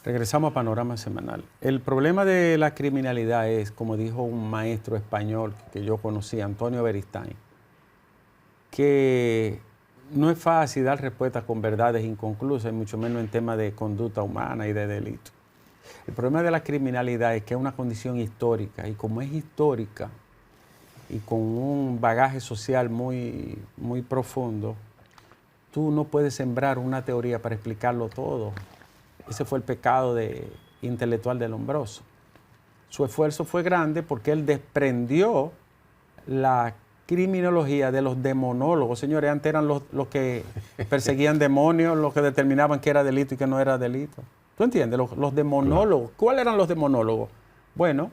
Regresamos a Panorama Semanal. El problema de la criminalidad es, como dijo un maestro español que yo conocí, Antonio Beristain, que no es fácil dar respuestas con verdades inconclusas, y mucho menos en temas de conducta humana y de delito. El problema de la criminalidad es que es una condición histórica, y como es histórica y con un bagaje social muy, muy profundo, tú no puedes sembrar una teoría para explicarlo todo. Ese fue el pecado intelectual de Lombroso. Su esfuerzo fue grande porque él desprendió la criminología de los demonólogos. Señores, antes eran los que perseguían demonios, los que determinaban qué era delito y qué no era delito. ¿Tú entiendes? Los demonólogos. ¿Cuáles eran los demonólogos? Bueno,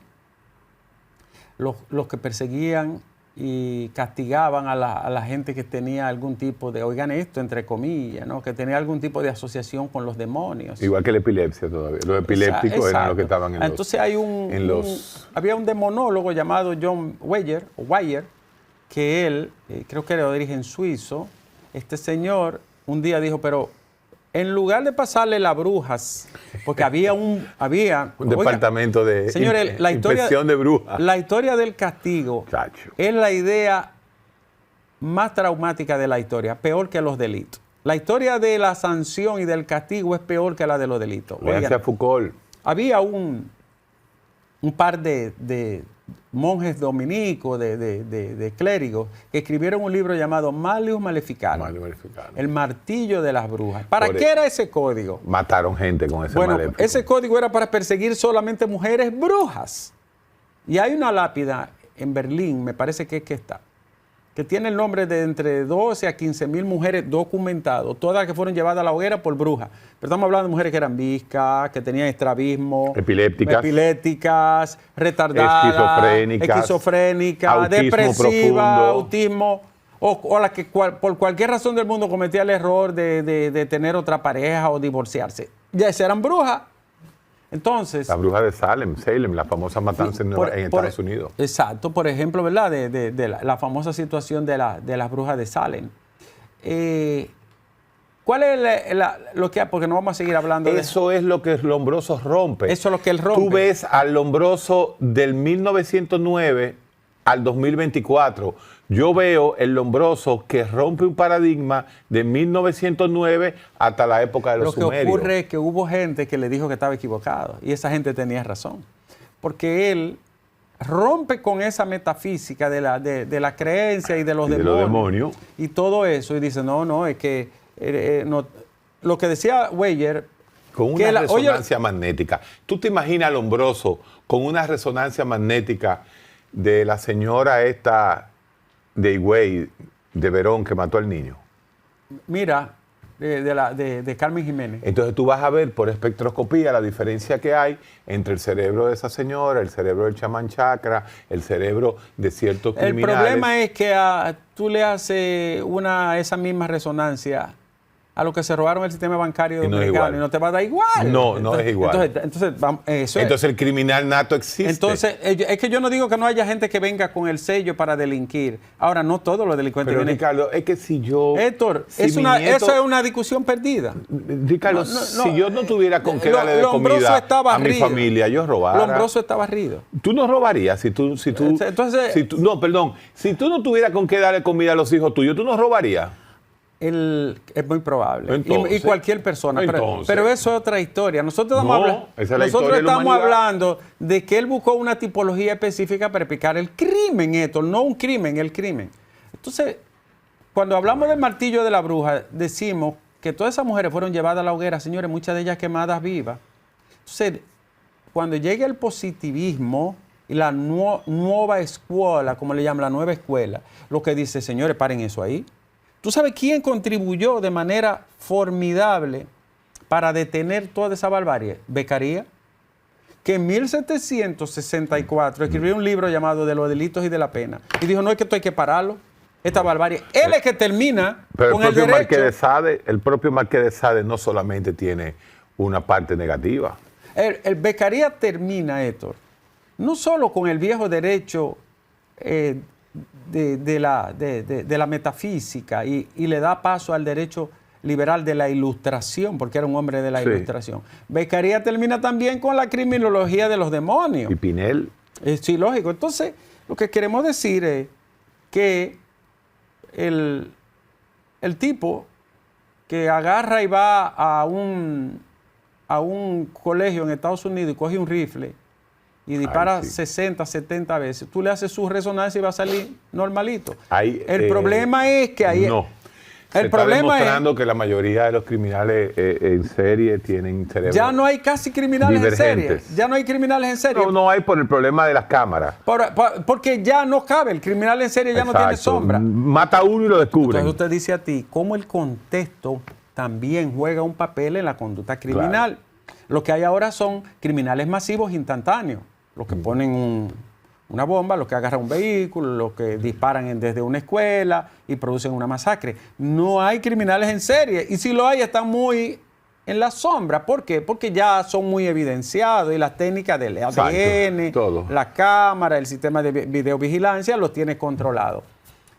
los que perseguían y castigaban a la gente que tenía algún tipo de, oigan esto, entre comillas, ¿no? Que tenía algún tipo de asociación con los demonios. Igual que la epilepsia todavía. Los epilépticos Exacto. eran los que estaban en Entonces había un demonólogo llamado John Weyer, que él, creo que era de origen suizo. Este señor un día dijo, pero en lugar de pasarle las brujas, porque había un departamento de señores, inspección de brujas. La historia del castigo es la idea más traumática de la historia, peor que los delitos. La historia de la sanción y del castigo es peor que la de los delitos. Léanse a Foucault. Había un par de monjes dominicos, de clérigos, que escribieron un libro llamado Malleus Maleficarum, el martillo de las brujas. ¿Para qué era ese código? Mataron gente con ese maléfico. Ese código era para perseguir solamente mujeres brujas. Y hay una lápida en Berlín, me parece que es que está, que tiene el nombre de entre 12 a 15.000 mujeres documentadas, todas que fueron llevadas a la hoguera por brujas. Pero estamos hablando de mujeres que eran viscas, que tenían estrabismo, epilépticas, retardadas, esquizofrénicas, depresivas, autismo, o las que por cualquier razón del mundo cometía el error de tener otra pareja o divorciarse. Ya esas eran brujas. Entonces, la bruja de Salem, la famosa matanza en Estados Unidos. Exacto, por ejemplo, ¿verdad? De la famosa situación de las brujas de Salem. ¿Cuál es lo que hay? Porque no vamos a seguir hablando de eso. Es lo que Lombroso rompe. Eso es lo que él rompe. Tú ves al Lombroso del 1909 al 2024. Yo veo el Lombroso que rompe un paradigma de 1909 hasta la época de los sumerios. Lo que ocurre es que hubo gente que le dijo que estaba equivocado y esa gente tenía razón. Porque él rompe con esa metafísica de la creencia y de los demonios y todo eso y dice, no, es que no, lo que decía Weyer, con una resonancia magnética. ¿Tú te imaginas a Lombroso con una resonancia magnética de la señora esta de Higüey, de Verón, que mató al niño? Mira, de Carmen Jiménez. Entonces tú vas a ver por espectroscopía la diferencia que hay entre el cerebro de esa señora, el cerebro del chamán chakra, el cerebro de ciertos criminales. El problema es que tú le haces esa misma resonancia a los que se robaron el sistema bancario dominicano y no te va a dar igual. No es igual. Entonces el criminal nato existe. Entonces, es que yo no digo que no haya gente que venga con el sello para delinquir. Ahora, no todos los delincuentes vienen. Ricardo, es que si yo... Héctor, eso es una discusión perdida. Ricardo, si yo no tuviera con qué darle de comida a mi familia, yo robara. Lombroso está barrido. ¿Tú no robarías si tú no tuvieras con qué darle comida a los hijos tuyos, tú no robarías? Es muy probable. Entonces, y cualquier persona. Pero eso es otra historia. Nosotros estamos hablando de que él buscó una tipología específica para explicar el crimen, no un crimen, el crimen. Entonces, cuando hablamos del martillo de la bruja, decimos que todas esas mujeres fueron llevadas a la hoguera, señores, muchas de ellas quemadas vivas. Entonces, cuando llega el positivismo y la nueva escuela, como le llaman, la nueva escuela, lo que dice, señores, paren eso ahí. ¿Tú sabes quién contribuyó de manera formidable para detener toda esa barbarie? Beccaria, que en 1764 escribió un libro llamado De los delitos y de la pena. Y dijo, no, es que esto hay que pararlo, esta barbarie. Él es que termina con el derecho. El propio Marqués de Sade no solamente tiene una parte negativa. El Beccaria termina, Héctor, no solo con el viejo derecho de la metafísica y le da paso al derecho liberal de la Ilustración, porque era un hombre de la Ilustración. Beccaria termina también con la criminología de los demonios. ¿Y Pinel? Sí, lógico. Entonces, lo que queremos decir es que el tipo que agarra y va a un colegio en Estados Unidos y coge un rifle y dispara 60, 70 veces, tú le haces su resonancia y va a salir normalito. El problema es que ahí... No. El problema está demostrando que la mayoría de los criminales en serie tienen cerebro. Ya no hay casi criminales en serie. Ya no hay criminales en serie. No hay por el problema de las cámaras. Porque ya no cabe. El criminal en serie ya no tiene sombra. Mata a uno y lo descubren. Entonces usted dice a ti, ¿cómo el contexto también juega un papel en la conducta criminal? Claro. Lo que hay ahora son criminales masivos instantáneos. Los que ponen una bomba, los que agarran un vehículo, los que disparan desde una escuela y producen una masacre. No hay criminales en serie. Y si lo hay, están muy en la sombra. ¿Por qué? Porque ya son muy evidenciados y las técnicas del ADN, la cámara, el sistema de videovigilancia los tiene controlados.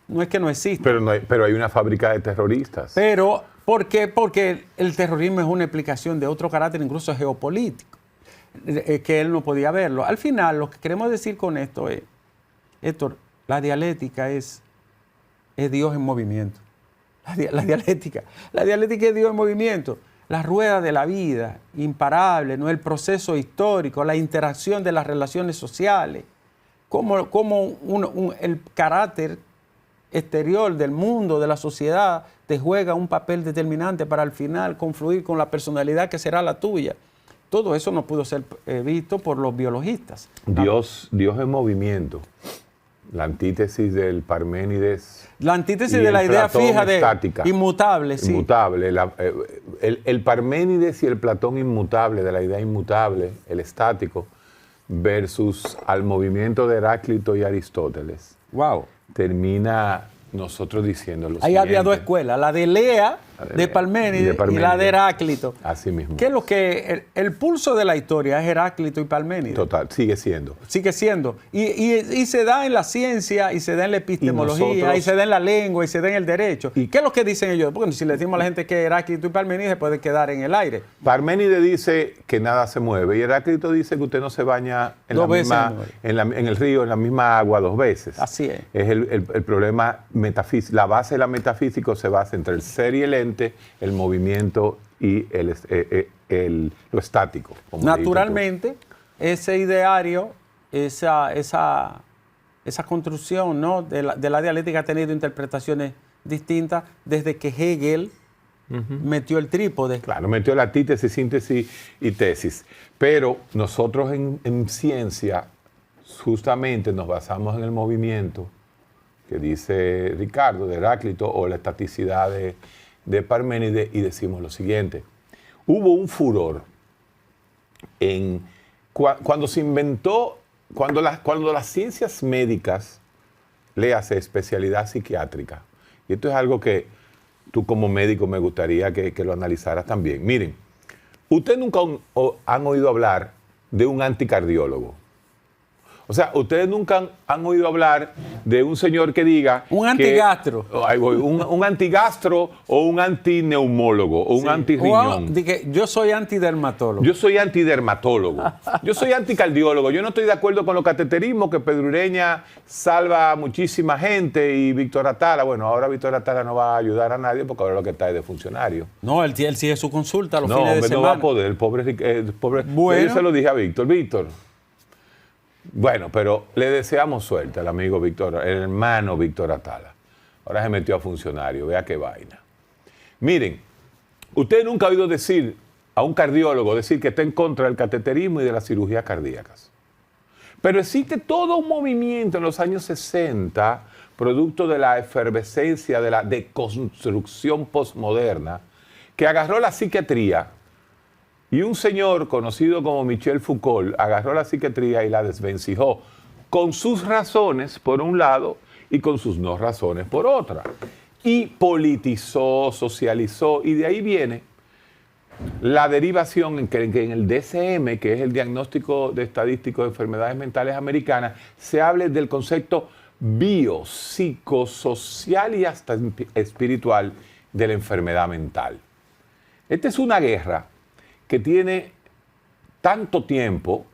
No es que no exista. Pero hay una fábrica de terroristas. Pero, ¿por qué? Porque el terrorismo es una explicación de otro carácter, incluso geopolítico, que él no podía verlo. Al final, lo que queremos decir con esto es, Héctor, la dialéctica es Dios en movimiento. La dialéctica es Dios en movimiento. La rueda de la vida, imparable, ¿no? El proceso histórico, la interacción de las relaciones sociales, cómo el carácter exterior del mundo, de la sociedad, te juega un papel determinante para al final confluir con la personalidad que será la tuya. Todo eso no pudo ser visto por los biologistas. Dios en movimiento. La antítesis del Parménides. La antítesis de la idea fija de estática, inmutable, sí. Inmutable. El Parménides y el Platón inmutable, de la idea inmutable, el estático, versus al movimiento de Heráclito y Aristóteles. Wow. Termina nosotros diciendo lo Ahí siguiente. había dos escuelas, la de Lea, de Parménides, y la de Heráclito. Así mismo. ¿Qué es lo que el pulso de la historia es Heráclito y Parménides? Total, sigue siendo. Sigue siendo. Y se da en la ciencia, y se da en la epistemología, y se da en la lengua, y se da en el derecho. ¿Y qué es lo que dicen ellos? Porque si le decimos a la gente que Heráclito y Parménides, puede quedar en el aire. Parménides dice que nada se mueve, y Heráclito dice que usted no se baña en el río, en la misma agua 2 veces. Así es. Es el problema metafísico. La base de la metafísica se basa entre el ser y el ente, el movimiento y lo estático. Naturalmente, ese ideario, esa construcción, ¿no? de la dialéctica ha tenido interpretaciones distintas desde que Hegel metió el trípode. Claro, metió la antítesis, síntesis y tesis. Pero nosotros en ciencia justamente nos basamos en el movimiento que dice Ricardo, de Heráclito, o la estaticidad de Parménides, y decimos lo siguiente. Hubo un furor cuando se inventó, cuando las ciencias médicas, léase especialidad psiquiátrica, y esto es algo que tú como médico me gustaría que lo analizaras también. Miren, ustedes nunca han oído hablar de un anticardiólogo. O sea, ustedes nunca han oído hablar de un señor que diga... Un antigastro. Un antigastro o un antineumólogo o un antirriñón. Yo soy antidermatólogo. Yo soy antidermatólogo. Yo soy anticardiólogo. Yo no estoy de acuerdo con los cateterismos, que Pedro Ureña salva a muchísima gente y Víctor Atala. Bueno, ahora Víctor Atala no va a ayudar a nadie porque ahora lo que está es de funcionario. No, él sigue su consulta los fines de semana. No va a poder. El pobre. Bueno. Yo se lo dije a Víctor. Bueno, pero le deseamos suerte al amigo Víctor, el hermano Víctor Atala. Ahora se metió a funcionario, vea qué vaina. Miren, usted nunca ha oído decir a un cardiólogo decir que está en contra del cateterismo y de las cirugías cardíacas. Pero existe todo un movimiento en los años 60, producto de la efervescencia de la deconstrucción postmoderna, que agarró la psiquiatría. Y un señor conocido como Michel Foucault agarró la psiquiatría y la desvencijó con sus razones por un lado y con sus no razones por otra. Y politizó, socializó, y de ahí viene la derivación en que en el DSM, que es el Diagnóstico Estadístico de Enfermedades Mentales Americanas, se hable del concepto biopsicosocial y hasta espiritual, de la enfermedad mental. Esta es una guerra que tiene tanto tiempo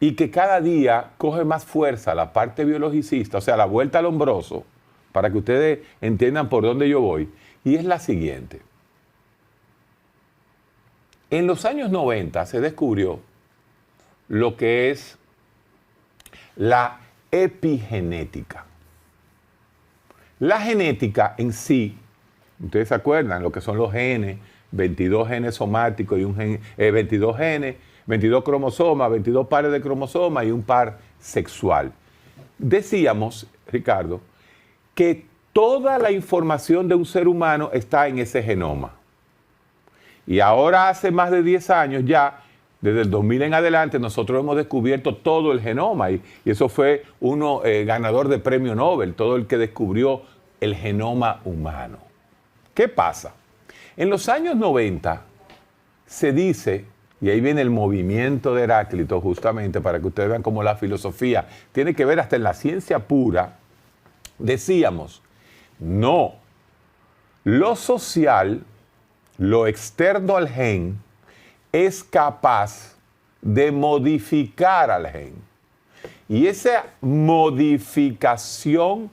y que cada día coge más fuerza la parte biologicista, o sea, la vuelta al hombroso, para que ustedes entiendan por dónde yo voy, y es la siguiente. En los años 90 se descubrió lo que es la epigenética. La genética en sí, ustedes se acuerdan lo que son los genes, 22 genes somáticos y 22 genes, 22 cromosomas, 22 pares de cromosomas y un par sexual. Decíamos, Ricardo, que toda la información de un ser humano está en ese genoma. Y ahora hace más de 10 años ya, desde el 2000 en adelante, nosotros hemos descubierto todo el genoma y eso fue uno ganador de premio Nobel, todo el que descubrió el genoma humano. ¿Qué pasa? En los años 90 se dice, y ahí viene el movimiento de Heráclito justamente para que ustedes vean cómo la filosofía tiene que ver hasta en la ciencia pura, decíamos, no, lo social, lo externo al gen, es capaz de modificar al gen. Y esa modificación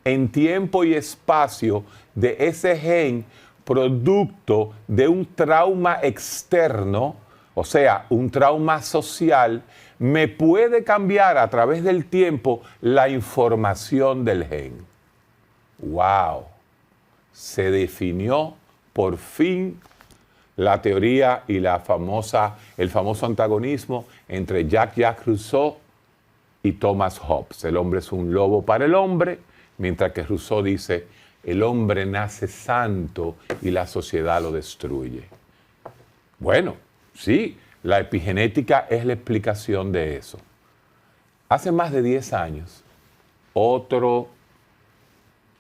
en tiempo y espacio de ese gen, producto de un trauma externo, o sea, un trauma social, me puede cambiar a través del tiempo la información del gen. ¡Wow! Se definió por fin la teoría y el famoso antagonismo entre Jacques Rousseau y Thomas Hobbes. El hombre es un lobo para el hombre, mientras que Rousseau dice, el hombre nace santo y la sociedad lo destruye. Bueno, sí, la epigenética es la explicación de eso. Hace más de 10 años, otro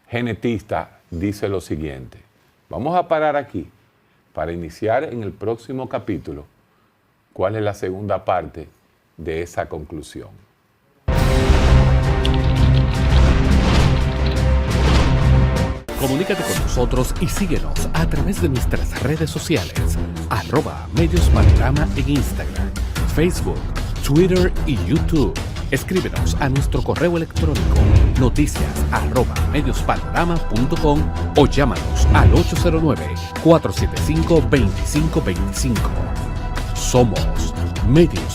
genetista dice lo siguiente. Vamos a parar aquí para iniciar en el próximo capítulo cuál es la segunda parte de esa conclusión. Comunícate con nosotros y síguenos a través de nuestras redes sociales, @mediospanorama en Instagram, Facebook, Twitter y YouTube. Escríbenos a nuestro correo electrónico noticias@mediospanorama.com o llámanos al 809-475-2525. Somos Medios